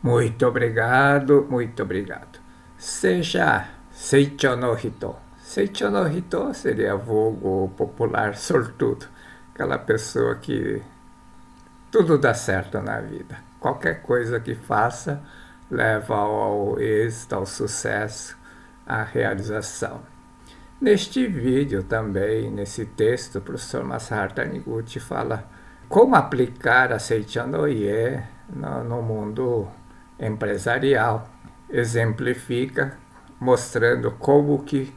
Muito obrigado, muito obrigado. Seja Seicho no Hito. Seicho no Hito seria vulgo popular sortudo. Aquela pessoa que tudo dá certo na vida. Qualquer coisa que faça leva ao êxito, ao sucesso, à realização. Neste vídeo também, nesse texto, o professor Masaharu Taniguchi fala como aplicar a Seicho no Ie no mundo empresarial. Exemplifica mostrando como que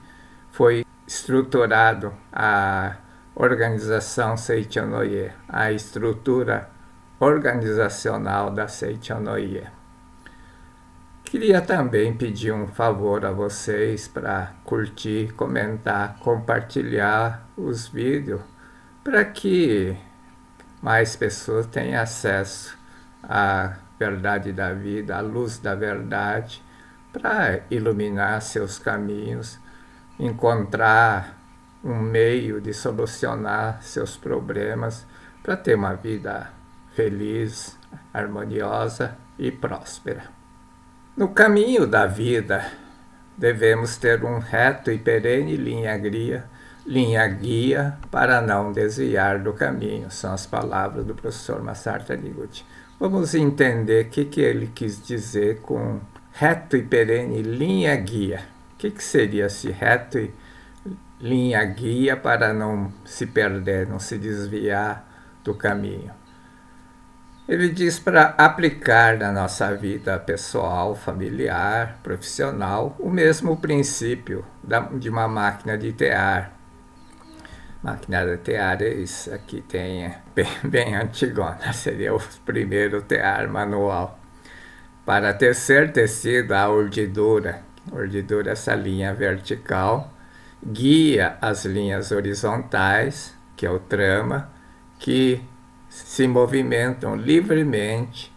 foi estruturado a organização Seicho no Ie, a estrutura organizacional da Seicho no Ie. Queria também pedir um favor a vocês para curtir, comentar, compartilhar os vídeos para que mais pessoas tenham acesso à verdade da vida, à luz da verdade, para iluminar seus caminhos, encontrar um meio de solucionar seus problemas para ter uma vida feliz, harmoniosa e próspera. No caminho da vida, devemos ter um reto e perene linha guia para não desviar do caminho. São as palavras do professor Masaharu Taniguchi. Vamos entender o que ele quis dizer com reto e perene linha guia. O que seria esse reto e linha guia para não se perder, não se desviar do caminho? Ele diz para aplicar na nossa vida pessoal, familiar, profissional, o mesmo princípio de uma máquina de tear. Máquina de tear, isso aqui tem bem antigona, seria o primeiro tear manual. Para tecer tecido, a urdidura é essa linha vertical, guia as linhas horizontais, que é o trama, que se movimentam livremente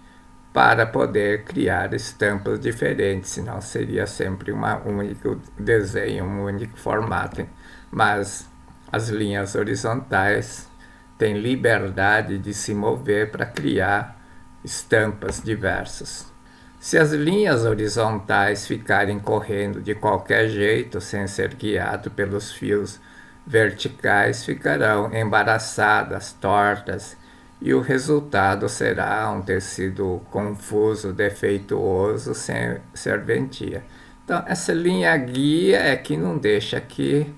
para poder criar estampas diferentes, senão seria sempre um único desenho, um único formato. Mas as linhas horizontais têm liberdade de se mover para criar estampas diversas. Se as linhas horizontais ficarem correndo de qualquer jeito, sem ser guiado pelos fios verticais, ficarão embaraçadas, tortas, e o resultado será um tecido confuso, defeituoso, sem serventia. Então, essa linha guia é que não deixa que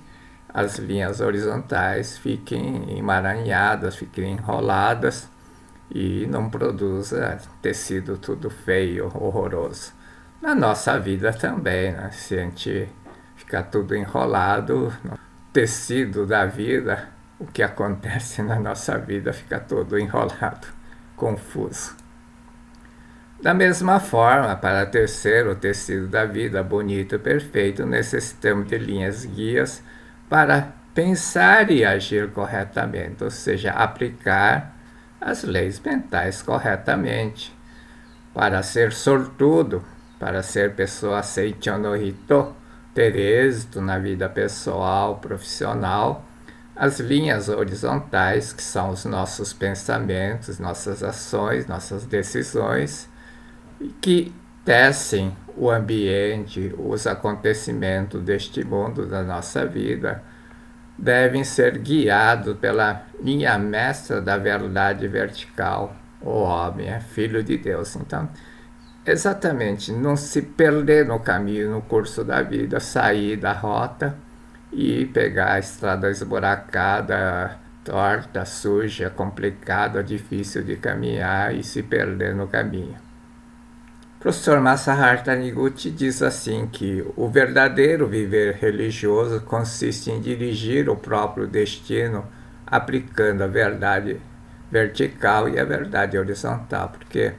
as linhas horizontais fiquem emaranhadas, fiquem enroladas e não produza tecido tudo feio, horroroso. Na nossa vida também, né? Se a gente ficar tudo enrolado, no tecido da vida, o que acontece na nossa vida fica todo enrolado, confuso. Da mesma forma, para tecer o tecido da vida bonito e perfeito, necessitamos de linhas guias para pensar e agir corretamente, ou seja, aplicar as leis mentais corretamente. Para ser sortudo, para ser pessoa Seicho no Hito, ter êxito na vida pessoal, profissional, as linhas horizontais, que são os nossos pensamentos, nossas ações, nossas decisões, que tecem o ambiente, os acontecimentos deste mundo, da nossa vida, devem ser guiados pela linha mestra da verdade vertical. O homem é filho de Deus. Então, exatamente, não se perder no caminho, no curso da vida, sair da rota e pegar a estrada esburacada, torta, suja, complicada, difícil de caminhar e se perder no caminho. O professor Masaharu Taniguchi diz assim que o verdadeiro viver religioso consiste em dirigir o próprio destino aplicando a verdade vertical e a verdade horizontal, porque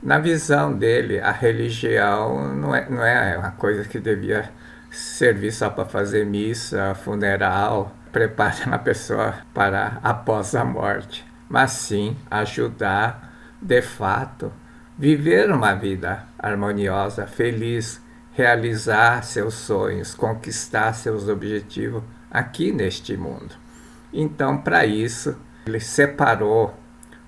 na visão dele a religião não é uma coisa que devia servir só para fazer missa, funeral, preparar a pessoa para após a morte, mas sim ajudar, de fato, viver uma vida harmoniosa, feliz, realizar seus sonhos, conquistar seus objetivos aqui neste mundo. Então, para isso, ele separou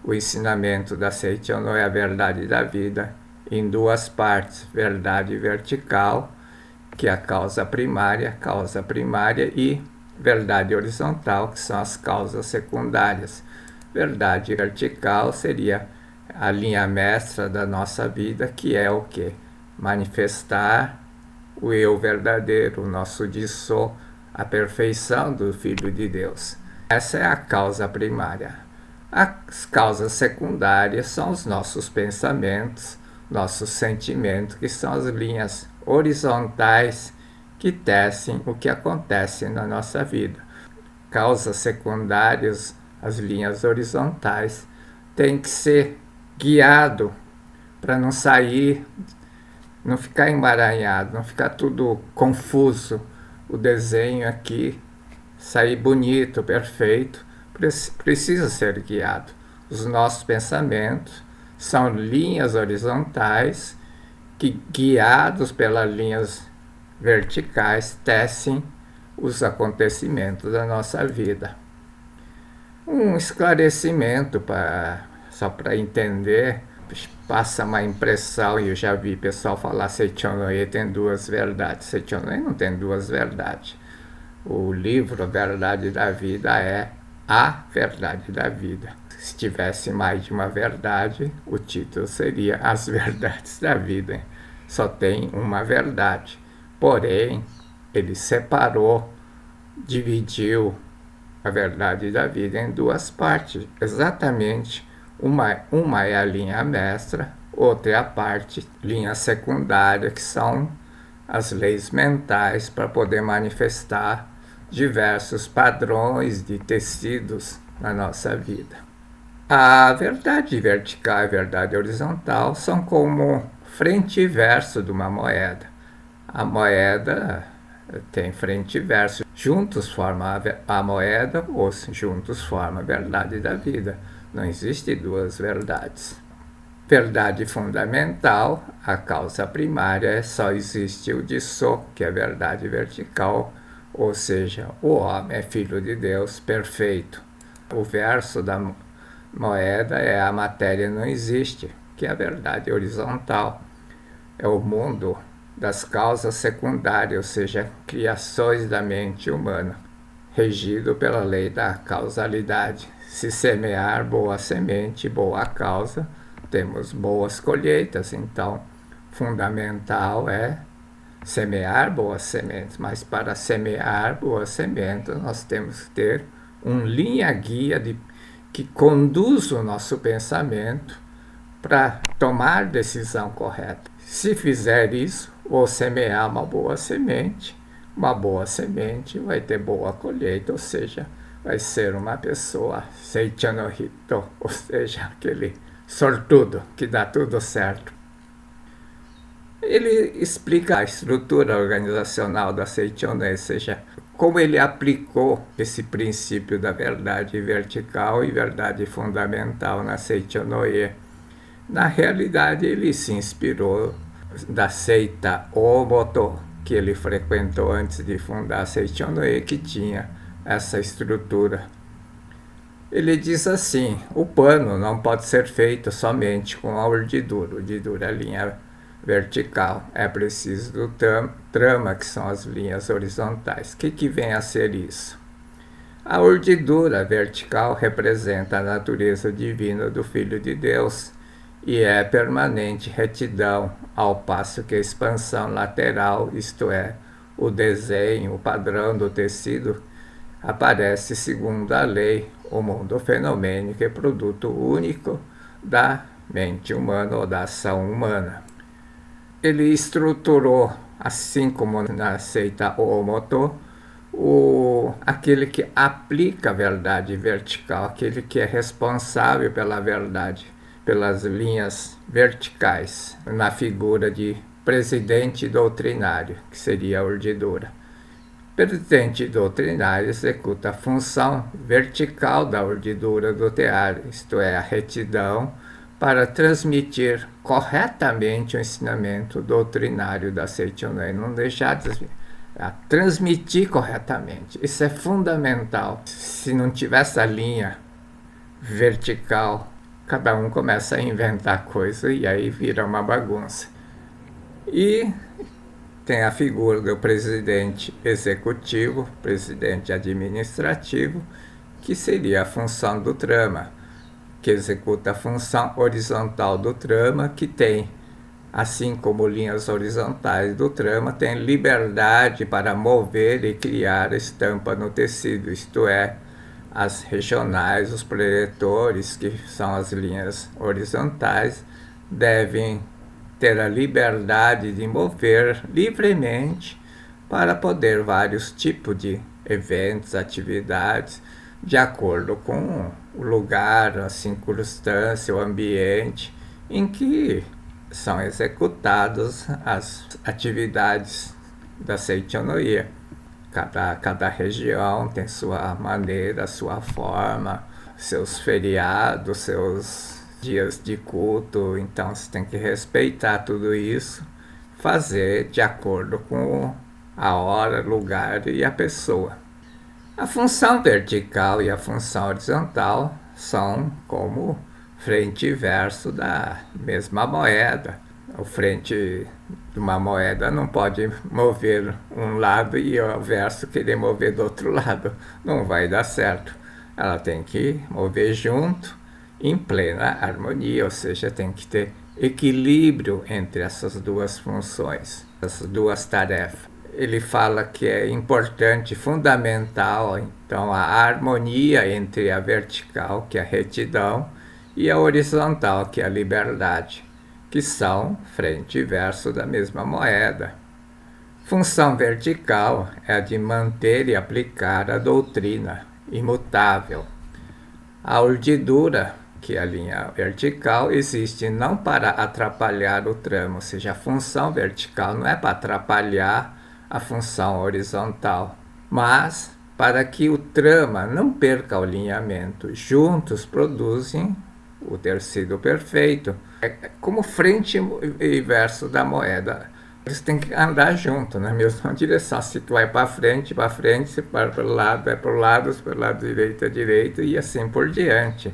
o ensinamento da Seicho no é a verdade da vida em duas partes, verdade vertical, que é a causa primária, e verdade horizontal, que são as causas secundárias. Verdade vertical seria a linha mestra da nossa vida, que é o quê? Manifestar o eu verdadeiro, o nosso Dissô, a perfeição do Filho de Deus. Essa é a causa primária. As causas secundárias são os nossos pensamentos, nossos sentimentos, que são as linhas horizontais que tecem o que acontece na nossa vida. Causas secundárias, as linhas horizontais, têm que ser guiado para não sair, não ficar emaranhado, não ficar tudo confuso. O desenho aqui sair bonito, perfeito, precisa ser guiado. Os nossos pensamentos são linhas horizontais que, guiados pelas linhas verticais, tecem os acontecimentos da nossa vida. Um esclarecimento só para entender, passa uma impressão, e eu já vi pessoal falar que Seichonoye tem duas verdades. Seichonoye não tem duas verdades. O livro Verdade da Vida é a verdade da vida. Se tivesse mais de uma verdade, o título seria As Verdades da Vida. Só tem uma verdade. Porém, ele separou, dividiu a verdade da vida em duas partes. Exatamente, uma é a linha mestra, outra é a parte, linha secundária, que são as leis mentais para poder manifestar diversos padrões de tecidos na nossa vida. A verdade vertical e a verdade horizontal são como frente e verso de uma moeda. A moeda tem frente e verso. Juntos formam a moeda, ou juntos formam a verdade da vida. Não existe duas verdades. Verdade fundamental, a causa primária, só existe o Dissô, que é a verdade vertical, ou seja, o homem é filho de Deus perfeito. O verso da moeda é a matéria não existe, que é a verdade horizontal. É o mundo das causas secundárias, ou seja, criações da mente humana, regido pela lei da causalidade. Se semear boa semente, boa causa, temos boas colheitas. Então, fundamental é semear boas sementes, mas para semear boas sementes nós temos que ter linha guia que conduz o nosso pensamento para tomar decisão correta. Se fizer isso, ou semear uma boa semente vai ter boa colheita, ou seja, vai ser uma pessoa Seichonohito, ou seja, aquele sortudo que dá tudo certo. Ele explica a estrutura organizacional da Seichonoye, ou seja, como ele aplicou esse princípio da verdade vertical e verdade fundamental na Seichonoye. Na realidade, ele se inspirou da seita Omoto, que ele frequentou antes de fundar a Seichonoye, que tinha essa estrutura. Ele diz assim: o pano não pode ser feito somente com a urdidura. Urdidura é a linha vertical. É preciso do trama, que são as linhas horizontais. O que vem a ser isso? A urdidura vertical representa a natureza divina do Filho de Deus e é permanente retidão, ao passo que a expansão lateral, isto é, o desenho, o padrão do tecido, aparece segundo a lei, o mundo fenomênico é produto único da mente humana ou da ação humana. Ele estruturou, assim como na seita Omoto, aquele que aplica a verdade vertical, aquele que é responsável pela verdade, pelas linhas verticais, na figura de presidente doutrinário, que seria a urdidura. O presidente doutrinário executa a função vertical da urdidura do tear, isto é, a retidão, para transmitir corretamente o ensinamento doutrinário da Seichonoye, não deixar de transmitir corretamente. Isso é fundamental. Se não tiver essa linha vertical, cada um começa a inventar coisa e aí vira uma bagunça. E tem a figura do presidente executivo, presidente administrativo, que seria a função do trama, que executa a função horizontal do trama, que tem, assim como linhas horizontais do trama, tem liberdade para mover e criar estampa no tecido, isto é, as regionais, os preletores, que são as linhas horizontais, devem ter a liberdade de mover livremente para poder vários tipos de eventos, atividades, de acordo com o lugar, a circunstância, o ambiente em que são executadas as atividades da Seichonoye. Cada região tem sua maneira, sua forma, seus feriados, seus dias de culto, então você tem que respeitar tudo isso, fazer de acordo com a hora, lugar e a pessoa. A função vertical e a função horizontal são como frente e verso da mesma moeda. O frente de uma moeda não pode mover um lado e o verso querer mover do outro lado. Não vai dar certo. Ela tem que mover junto, em plena harmonia, ou seja, tem que ter equilíbrio entre essas duas funções, essas duas tarefas. Ele fala que é importante, fundamental, então, a harmonia entre a vertical, que é a retidão, e a horizontal, que é a liberdade, que são frente e verso da mesma moeda. Função vertical é a de manter e aplicar a doutrina imutável. A urdidura, que é a linha vertical, existe não para atrapalhar o trama, ou seja, a função vertical não é para atrapalhar a função horizontal, mas para que o trama não perca o alinhamento. Juntos produzem o tecido perfeito. É como frente e verso da moeda. Eles têm que andar junto na mesma direção. Se tu vai para frente, se para o lado, vai para o lado, se para o lado direito, é direito, e assim por diante.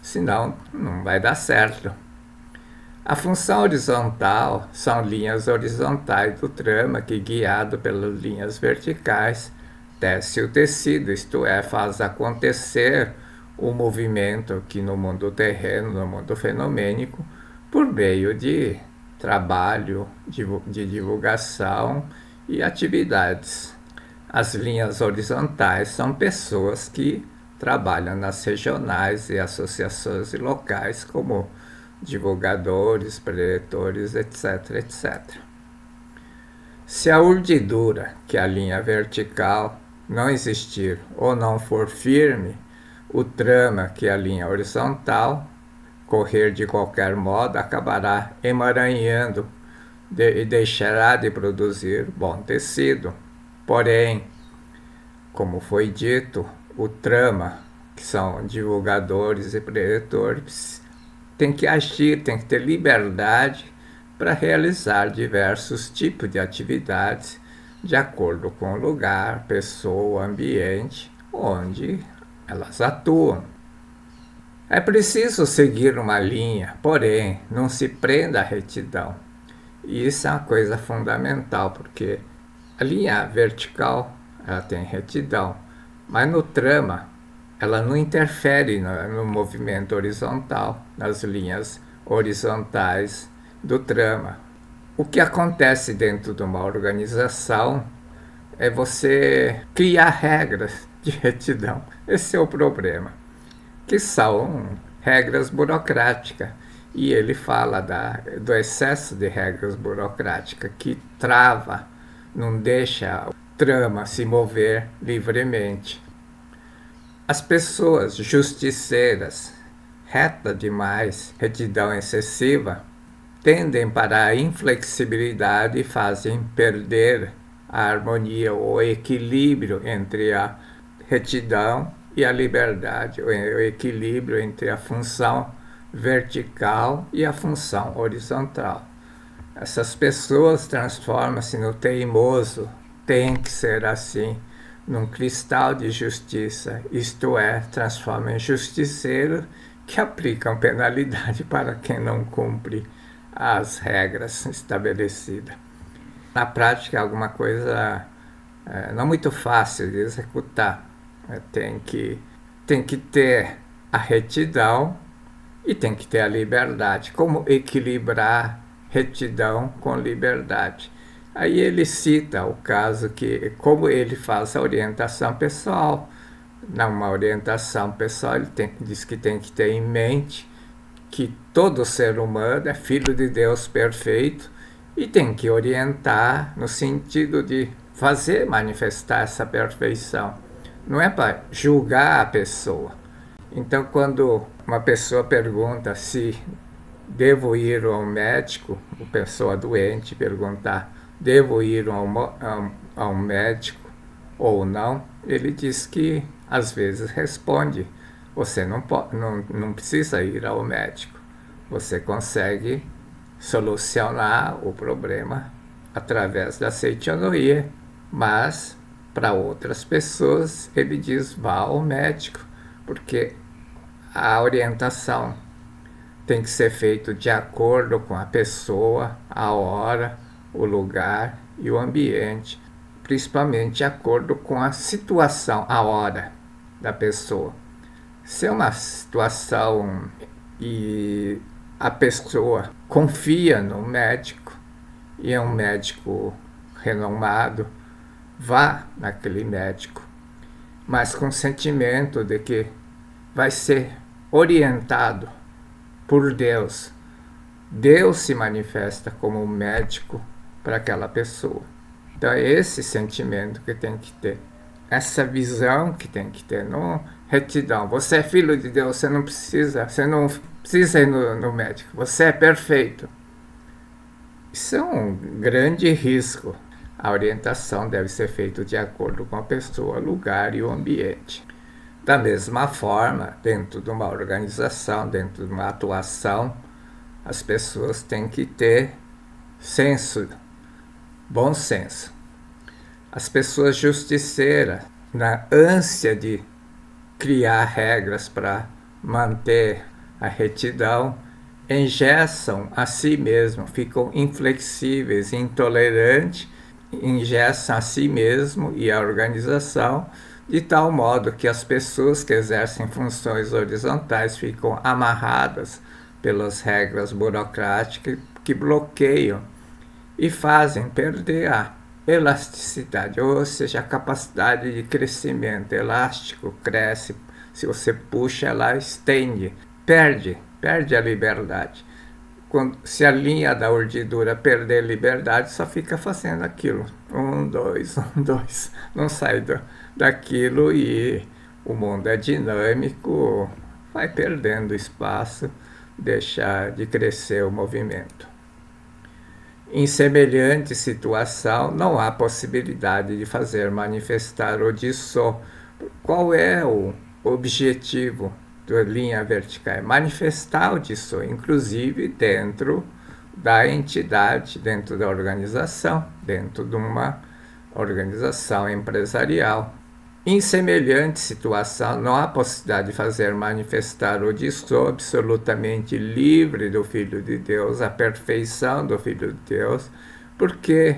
Senão, não vai dar certo. A função horizontal são linhas horizontais do trama que, guiado pelas linhas verticais, tece o tecido, isto é, faz acontecer o movimento aqui no mundo terreno, no mundo fenomênico, por meio de trabalho, de divulgação e atividades. As linhas horizontais são pessoas que trabalham nas regionais e associações locais como divulgadores, preletores, etc, etc. Se a urdidura, que é a linha vertical, não existir ou não for firme, o trama, que é a linha horizontal, correr de qualquer modo, acabará emaranhando e deixará de produzir bom tecido. Porém, como foi dito, o trama, que são divulgadores e preletores, tem que agir, tem que ter liberdade para realizar diversos tipos de atividades de acordo com o lugar, pessoa, ambiente onde elas atuam. É preciso seguir uma linha, porém, não se prenda à retidão. E isso é uma coisa fundamental, porque a linha vertical ela tem retidão, mas no trama ela não interfere no movimento horizontal, nas linhas horizontais do trama. O que acontece dentro de uma organização é você criar regras de retidão. Esse é o problema, que são regras burocráticas. E ele fala do excesso de regras burocráticas que trava, não deixa o trama se mover livremente. As pessoas justiceiras, reta demais, retidão excessiva, tendem para a inflexibilidade e fazem perder a harmonia ou o equilíbrio entre a retidão e a liberdade, o equilíbrio entre a função vertical e a função horizontal. Essas pessoas transformam-se no teimoso, tem que ser assim, num cristal de justiça, isto é, transformam em justiceiros que aplicam penalidade para quem não cumpre as regras estabelecidas. Na prática, é alguma coisa não muito fácil de executar. Tem que ter a retidão e tem que ter a liberdade. Como equilibrar retidão com liberdade? Aí ele cita o caso que, como ele faz a orientação pessoal. Numa orientação pessoal, ele diz que tem que ter em mente que todo ser humano é filho de Deus perfeito e tem que orientar no sentido de fazer manifestar essa perfeição. Não é para julgar a pessoa. Então, quando uma pessoa pergunta se devo ir ao médico, a pessoa doente perguntar, devo ir ao médico ou não, ele diz que às vezes responde, você não precisa ir ao médico, você consegue solucionar o problema através da Seichonoye, mas para outras pessoas ele diz vá ao médico, porque a orientação tem que ser feita de acordo com a pessoa, a hora, o lugar e o ambiente, principalmente de acordo com a situação, a hora da pessoa. Se é uma situação e a pessoa confia no médico e é um médico renomado, vá naquele médico, mas com o sentimento de que vai ser orientado por Deus. Deus se manifesta como médico para aquela pessoa. Então é esse sentimento que tem que ter, essa visão que tem que ter, não retidão. Você é filho de Deus, você não precisa ir no médico, você é perfeito. Isso é um grande risco. A orientação deve ser feita de acordo com a pessoa, lugar e o ambiente. Da mesma forma, dentro de uma organização, dentro de uma atuação, as pessoas têm que ter bom senso. As pessoas justiceiras, na ânsia de criar regras para manter a retidão, engessam a si mesmos, ficam inflexíveis, intolerantes, engessam a si mesmo e a organização, de tal modo que as pessoas que exercem funções horizontais ficam amarradas pelas regras burocráticas que bloqueiam e fazem perder a elasticidade, ou seja, a capacidade de crescimento. Elástico cresce, se você puxa, ela estende, perde a liberdade. Se a linha da urdidura perder liberdade, só fica fazendo aquilo. 1, 2, 1, 2. Não sai daquilo e o mundo é dinâmico, vai perdendo espaço, deixa de crescer o movimento. Em semelhante situação, não há possibilidade de fazer manifestar o Disso. Qual é o objetivo da linha vertical? É manifestar o Disso, inclusive dentro da entidade, dentro da organização, dentro de uma organização empresarial. Em semelhante situação, não há possibilidade de fazer manifestar o Disso absolutamente livre do Filho de Deus, a perfeição do Filho de Deus, porque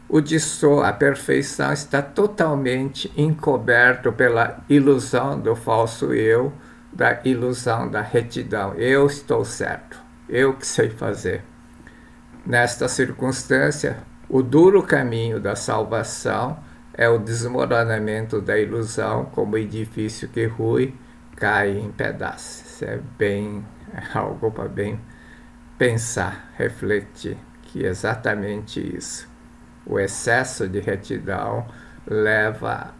o Disso, a perfeição, está totalmente encoberto pela ilusão do falso eu, da ilusão da retidão. Eu estou certo, eu que sei fazer. Nesta circunstância, o duro caminho da salvação é o desmoronamento da ilusão, como edifício que rui, cai em pedaços. Isso é algo para bem pensar, refletir, que é exatamente isso. O excesso de retidão leva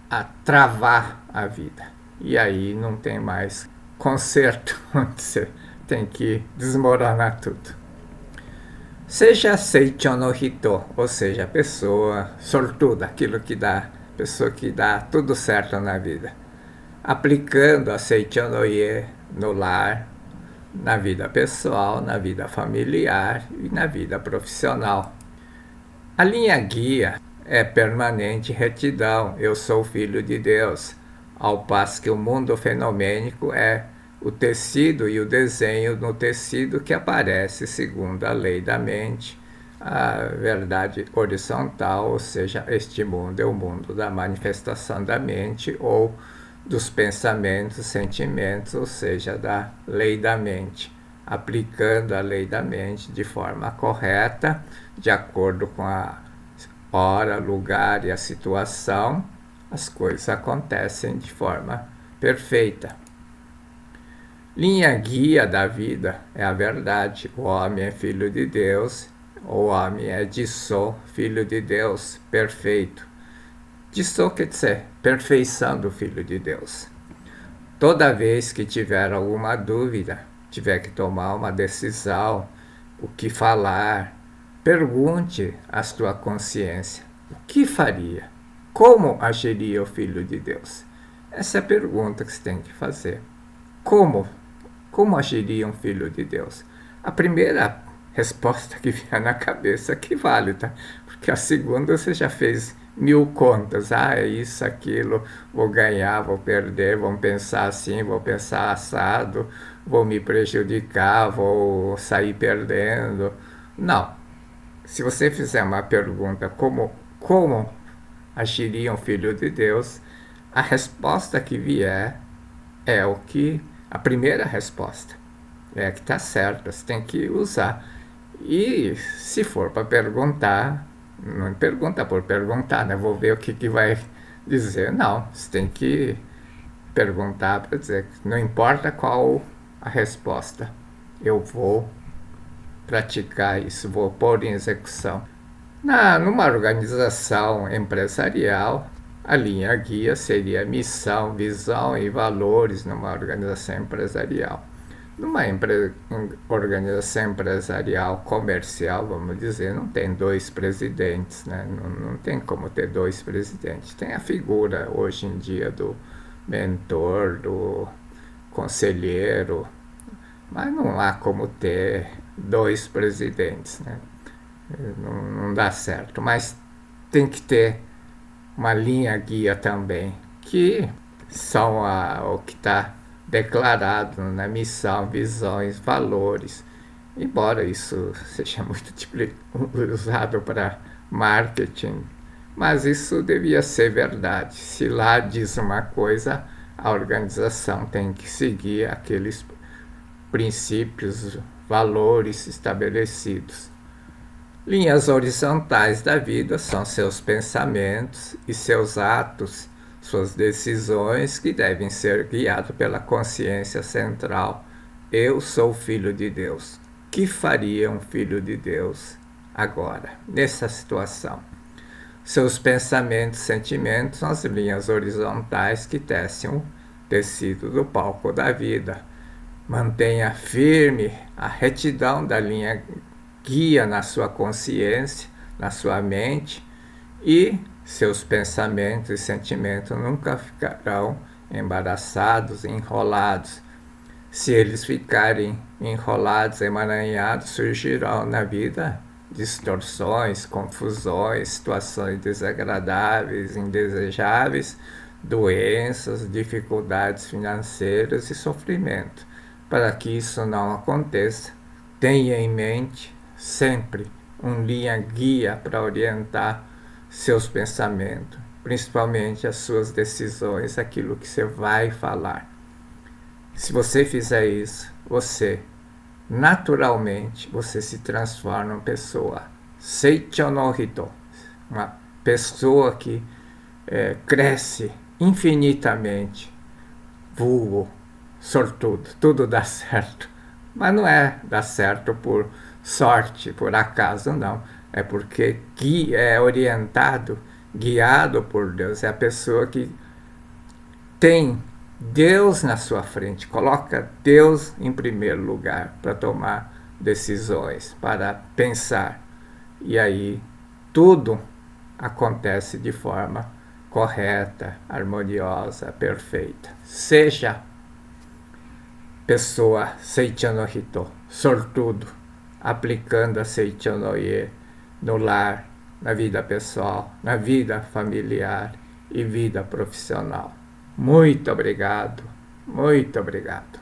a travar a vida. E aí não tem mais conserto, você tem que desmoronar tudo. Seja Seicho no Hito, ou seja, a pessoa sortuda, pessoa que dá tudo certo na vida, aplicando a Seichonoye no lar, na vida pessoal, na vida familiar e na vida profissional. A linha guia é permanente retidão, eu sou filho de Deus, ao passo que o mundo fenomênico é o tecido e o desenho no tecido que aparece segundo a lei da mente, a verdade horizontal, ou seja, este mundo é o mundo da manifestação da mente ou dos pensamentos, sentimentos, ou seja, da lei da mente. Aplicando a lei da mente de forma correta, de acordo com a hora, lugar e a situação, as coisas acontecem de forma perfeita. Linha guia da vida é a verdade. O homem é filho de Deus, o homem é Jisoo, filho de Deus, perfeito. Jisoo quer dizer perfeição do filho de Deus. Toda vez que tiver alguma dúvida, tiver que tomar uma decisão, o que falar, pergunte à sua consciência: o que faria? Como agiria o filho de Deus? Essa é a pergunta que você tem que fazer. Como agiria um filho de Deus? A primeira resposta que vier na cabeça que vale, tá? Porque a segunda você já fez 1000 contas. É isso, aquilo, vou ganhar, vou perder, vou pensar assim, vou pensar assado, vou me prejudicar, vou sair perdendo. Não. Se você fizer uma pergunta como agiria um filho de Deus, a resposta que vier é a primeira resposta. É que está certa, você tem que usar. E se for para perguntar, não pergunta por perguntar, né? Vou ver o que vai dizer. Não, você tem que perguntar para dizer que não importa qual a resposta, eu vou praticar isso, vou pôr em execução. Numa organização empresarial, a linha guia seria missão, visão e valores numa organização empresarial. Numa organização empresarial comercial, vamos dizer, não tem 2 presidentes, né? Não tem como ter 2 presidentes. Tem a figura, hoje em dia, do mentor, do conselheiro, mas não há como ter 2 presidentes, né? Não dá certo. Mas tem que ter uma linha guia também, que são o que está declarado na missão, visões, valores. Embora isso seja muito usado para marketing, mas isso devia ser verdade. Se lá diz uma coisa, a organização tem que seguir aqueles princípios, valores estabelecidos. Linhas horizontais da vida são seus pensamentos e seus atos, suas decisões que devem ser guiados pela consciência central. Eu sou filho de Deus. O que faria um filho de Deus agora, nessa situação? Seus pensamentos e sentimentos são as linhas horizontais que tecem o tecido do palco da vida. Mantenha firme a retidão da linha guia na sua consciência, na sua mente, e seus pensamentos e sentimentos nunca ficarão embaraçados, enrolados. Se eles ficarem enrolados, emaranhados, surgirão na vida distorções, confusões, situações desagradáveis, indesejáveis, doenças, dificuldades financeiras e sofrimento. Para que isso não aconteça, tenha em mente sempre uma linha guia para orientar seus pensamentos, principalmente as suas decisões, aquilo que você vai falar. Se você fizer isso, naturalmente, você se transforma em uma pessoa Seicho no Hito, uma pessoa que cresce infinitamente, vulgo, sortudo, tudo dá certo. Mas não dá certo por sorte, por acaso, não. É porque é orientado, guiado por Deus. É a pessoa que tem Deus na sua frente, coloca Deus em primeiro lugar para tomar decisões, para pensar. E aí tudo acontece de forma correta, harmoniosa, perfeita. Seja pessoa Seicho no Hito, sortudo, aplicando a Seicho no Ie no lar, na vida pessoal, na vida familiar e vida profissional. Muito obrigado, muito obrigado.